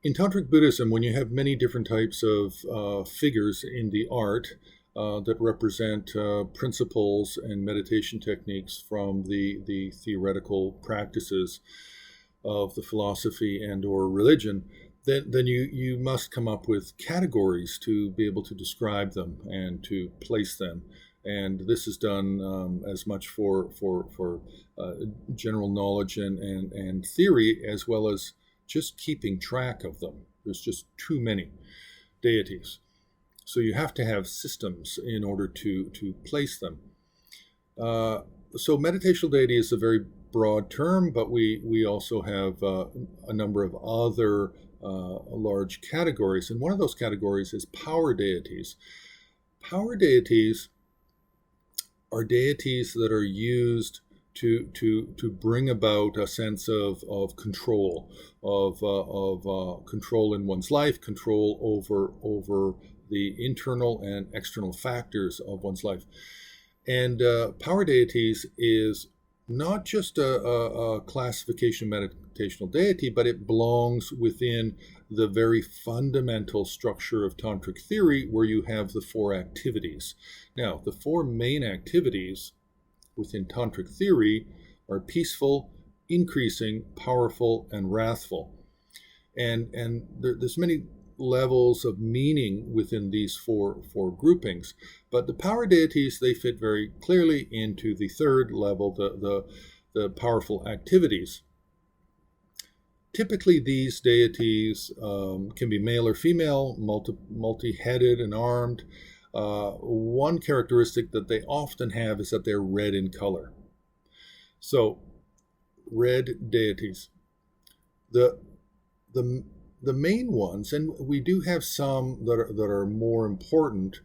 In Tantric Buddhism, when you have many different types of figures in the art that represent principles and meditation techniques from the theoretical practices of the philosophy and or religion, then you must come up with categories to be able to describe them and to place them. And this is done as much for general knowledge and theory, as well as just keeping track of them. There's just too many deities. So you have to have systems in order to place them. So meditational deity is a very broad term, but we also have a number of other large categories. And one of those categories is power deities. Power deities are deities that are used to bring about a sense of control, of control in one's life, control over the internal and external factors of one's life. And power deities is not just a classification of meditational deity, but it belongs within the very fundamental structure of tantric theory, where you have the four activities. Now, the four main activities within tantric theory are peaceful, increasing, powerful, and wrathful. And there's many levels of meaning within these four groupings, but the power deities, they fit very clearly into the third level, the powerful activities. Typically, these deities can be male or female, multi-headed and armed. One characteristic that they often have is that they're red in color. So, red deities. The main ones, and we do have some that are more important,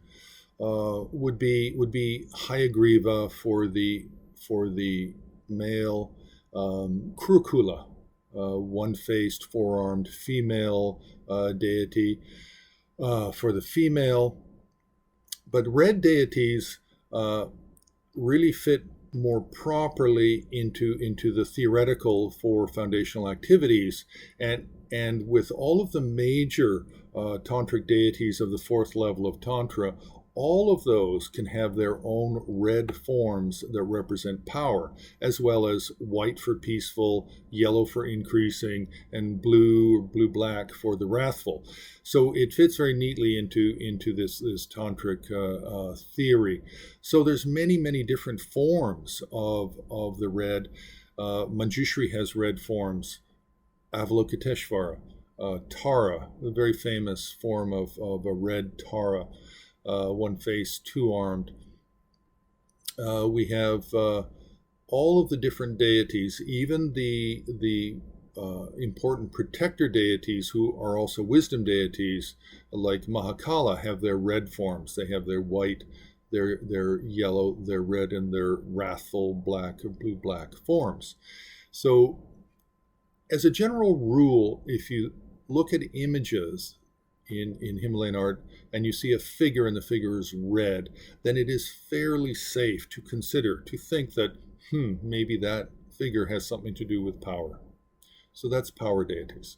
would be Hayagriva for the male, Kurukula, one-faced, four-armed female deity for the female. But red deities really fit more properly into the theoretical for foundational activities, and with all of the major tantric deities of the fourth level of tantra, all of those can have their own red forms that represent power, as well as white for peaceful, yellow for increasing, and blue-black for the wrathful. So it fits very neatly into this tantric theory. So there's many different forms of the red. Manjushri has red forms. Avalokiteshvara, Tara, a very famous form of a red Tara. One face, two-armed. We have all of the different deities, even the important protector deities, who are also wisdom deities, like Mahakala, have their red forms. They have their white, their yellow, their red, and their wrathful black or blue-black forms. So, as a general rule, if you look at images in Himalayan art, and you see a figure and the figure is red, then it is fairly safe to think that, maybe that figure has something to do with power. So that's power deities.